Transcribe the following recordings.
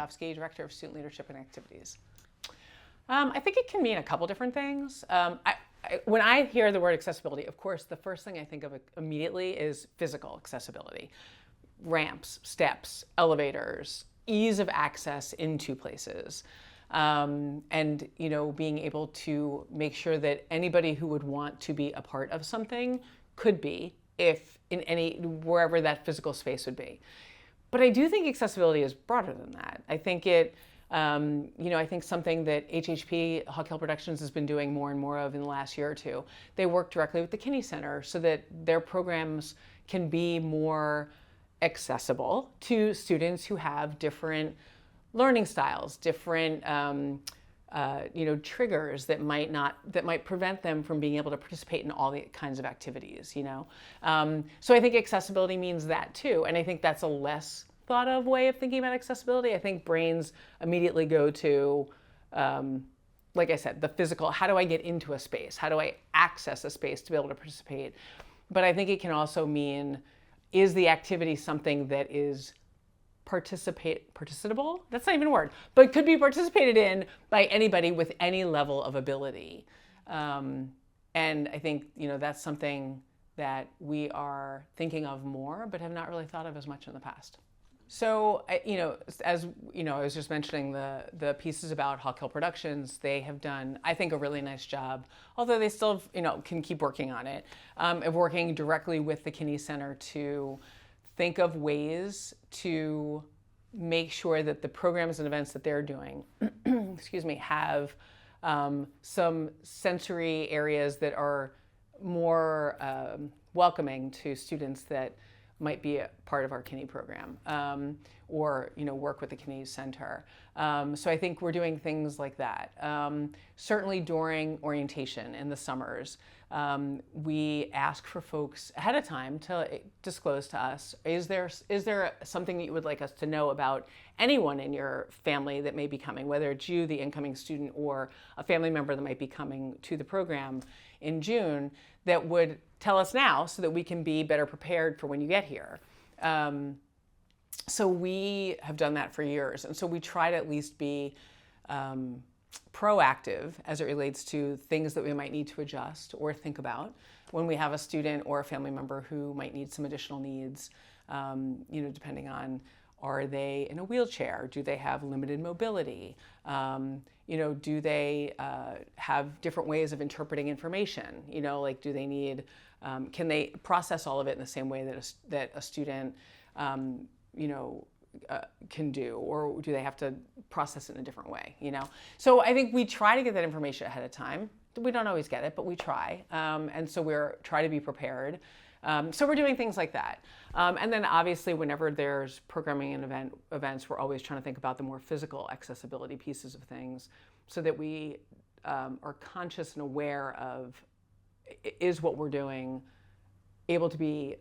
Hagovsky, Director of Student Leadership and Activities. I think it can mean a couple different things. When I hear the word accessibility, of course, the first thing I think of immediately is physical accessibility. Ramps, steps, elevators, ease of access into places. And being able to make sure that anybody who would want to be a part of something could be, if in wherever that physical space would be. But I do think accessibility is broader than that. I think I think something that HHP, Hawk Hill Productions, has been doing more and more of in the last year or two. They work directly with the Kinney Center so that their programs can be more accessible to students who have different learning styles, different triggers that might prevent them from being able to participate in all the kinds of activities. So I think accessibility means that too, and I think that's a less thought of way of thinking about accessibility. I think brains immediately go to, like I said, the physical. How do I get into a space? How do I access a space to be able to participate? But I think it can also mean, is the activity something that is participable? That's not even a word, but could be participated in by anybody with any level of ability. And I think, that's something that we are thinking of more, but have not really thought of as much in the past. So, as I was just mentioning the pieces about Hawk Hill Productions, they have done, I think, a really nice job, although they still, can keep working on it, of working directly with the Kinney Center to think of ways to make sure that the programs and events that they're doing, have some sensory areas that are more welcoming to students that might be a part of our Kinney program, or work with the Kinney Center. So I think we're doing things like that. Certainly during orientation in the summers, we ask for folks ahead of time to disclose to us, is there something that you would like us to know about anyone in your family that may be coming, whether it's you, the incoming student, or a family member that might be coming to the program in June, that would tell us now so that we can be better prepared for when you get here. So we have done that for years. And so we try to at least be proactive as it relates to things that we might need to adjust or think about when we have a student or a family member who might need some additional needs, depending on, are they in a wheelchair? Do they have limited mobility? Do they have different ways of interpreting information? Do they need, can they process all of it in the same way that a student, can do, or do they have to process it in a different way? So I think we try to get that information ahead of time. We don't always get it, but we try, and so we're try to be prepared. So we're doing things like that. And then obviously whenever there's programming and events, we're always trying to think about the more physical accessibility pieces of things so that we are conscious and aware of, is what we're doing able to be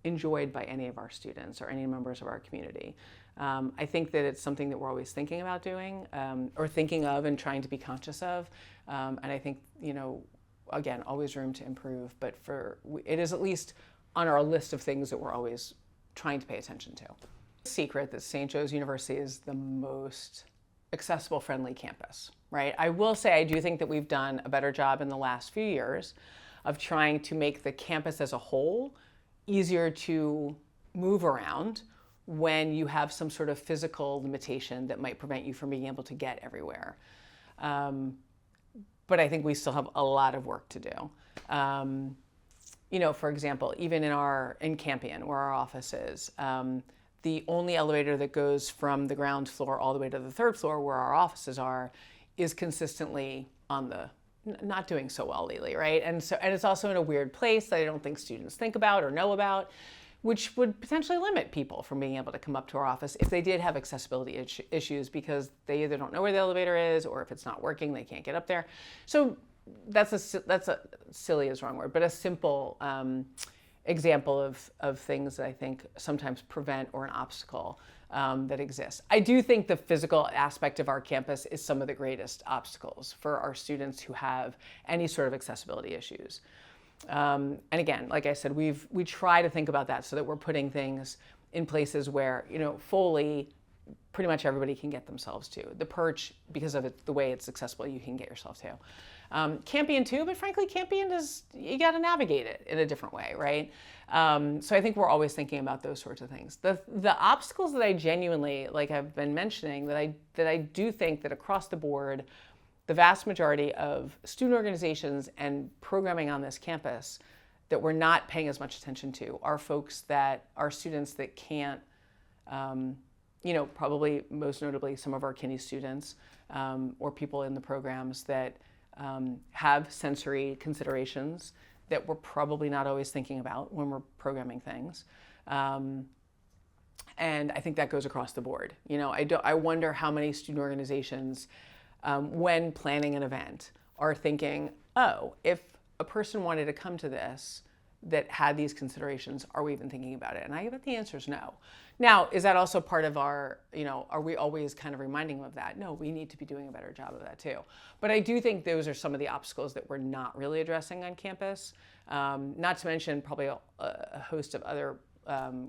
enjoyed by any of our students or any members of our community. I think that it's something that we're always thinking about doing, or thinking of and trying to be conscious of. And I think, again, always room to improve, but it is at least on our list of things that we're always trying to pay attention to. Secret that St. Joe's University is the most accessible, friendly campus, right? I will say I do think that we've done a better job in the last few years of trying to make the campus as a whole easier to move around when you have some sort of physical limitation that might prevent you from being able to get everywhere. But I think we still have a lot of work to do. For example, even in Campion, where our office is, the only elevator that goes from the ground floor all the way to the third floor where our offices are is consistently not doing so well lately, right? And it's also in a weird place that I don't think students think about or know about, which would potentially limit people from being able to come up to our office if they did have accessibility issues, because they either don't know where the elevator is, or if it's not working, they can't get up there. So that's a silly is the wrong word, but a simple example of things that I think sometimes prevent or an obstacle that exists. I do think the physical aspect of our campus is some of the greatest obstacles for our students who have any sort of accessibility issues. And again, like I said, we try to think about that so that we're putting things in places where, Foley pretty much everybody can get themselves to. The Perch, because of the way it's accessible, you can get yourself to. Campion too, but frankly, Campion you got to navigate it in a different way, right? So I think we're always thinking about those sorts of things. The obstacles that I genuinely, like I've been mentioning, that I do think that across the board, the vast majority of student organizations and programming on this campus that we're not paying as much attention to are folks that are students that can't, probably most notably some of our Kinney students or people in the programs that have sensory considerations that we're probably not always thinking about when we're programming things. And I think that goes across the board. I wonder how many student organizations, when planning an event, are thinking, oh, if a person wanted to come to this that had these considerations, are we even thinking about it? And I bet the answer is no. Now, is that also part of our, are we always kind of reminding them of that? No, we need to be doing a better job of that too. But I do think those are some of the obstacles that we're not really addressing on campus. Not to mention probably a host of other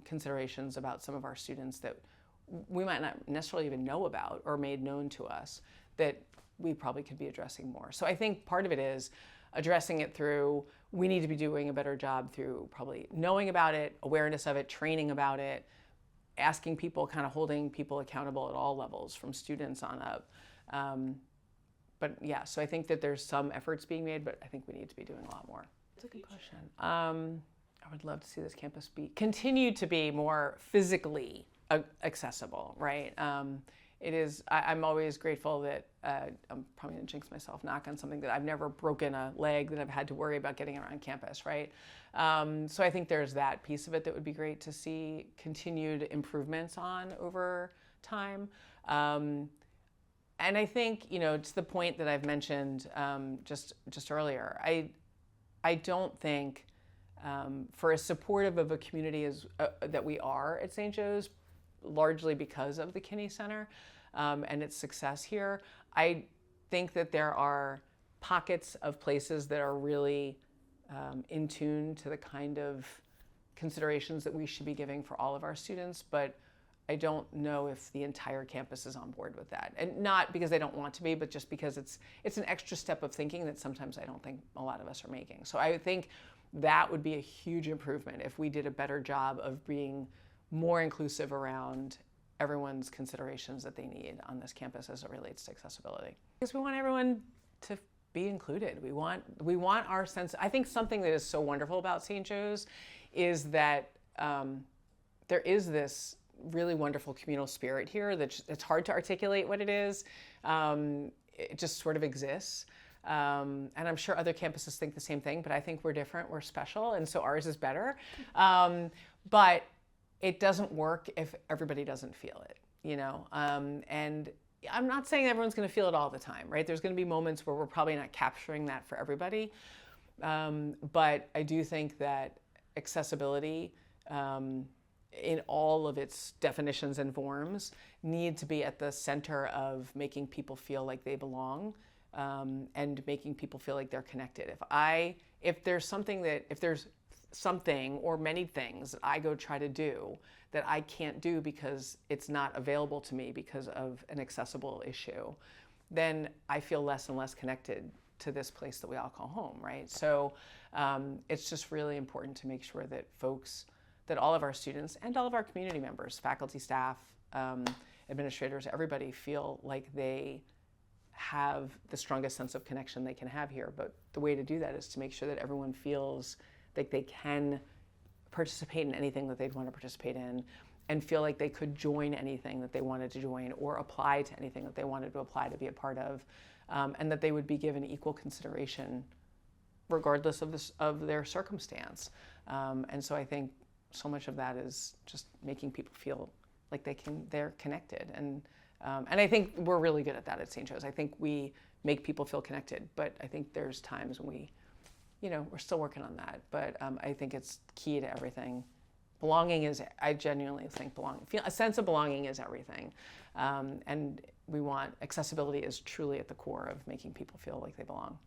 considerations about some of our students that we might not necessarily even know about or made known to us that we probably could be addressing more. So I think part of it is addressing it through, we need to be doing a better job through probably knowing about it, awareness of it, training about it, asking people, kind of holding people accountable at all levels from students on up. But yeah, so I think that there's some efforts being made, but I think we need to be doing a lot more. That's a good question. I would love to see this campus continue to be more physically accessible, right? It is, I'm always grateful that, I'm probably gonna jinx myself, knock on something, that I've never broken a leg that I've had to worry about getting around campus, right? So I think there's that piece of it that would be great to see continued improvements on over time. And I think, to the point that I've mentioned just earlier, I don't think, for as supportive of a community as that we are at St. Joe's, largely because of the Kinney Center and its success here, I think that there are pockets of places that are really in tune to the kind of considerations that we should be giving for all of our students, but I don't know if the entire campus is on board with that. And not because they don't want to be, but just because it's an extra step of thinking that sometimes I don't think a lot of us are making. So I think that would be a huge improvement if we did a better job of being more inclusive around everyone's considerations that they need on this campus as it relates to accessibility. Because we want everyone to be included. We want our sense. I think something that is so wonderful about St. Joe's is that there is this really wonderful communal spirit here that it's hard to articulate what it is. It just sort of exists. And I'm sure other campuses think the same thing, but I think we're different, we're special, and so ours is better. But it doesn't work if everybody doesn't feel it, and I'm not saying everyone's going to feel it all the time, right? There's going to be moments where we're probably not capturing that for everybody. But I do think that accessibility, in all of its definitions and forms, need to be at the center of making people feel like they belong, and making people feel like they're connected. If there's something or many things that I go try to do that I can't do because it's not available to me because of an accessible issue, then I feel less and less connected to this place that we all call home, right? So it's just really important to make sure that that all of our students and all of our community members, faculty, staff, administrators, everybody feel like they have the strongest sense of connection they can have here. But the way to do that is to make sure that everyone feels like they can participate in anything that they'd want to participate in, and feel like they could join anything that they wanted to join, or apply to anything that they wanted to apply to be a part of, and that they would be given equal consideration regardless of their circumstance. And so I think so much of that is just making people feel like they're connected. And I think we're really good at that at St. Joe's. I think we make people feel connected, but I think there's times when we're still working on that. But I think it's key to everything. I genuinely think a sense of belonging is everything. And accessibility is truly at the core of making people feel like they belong.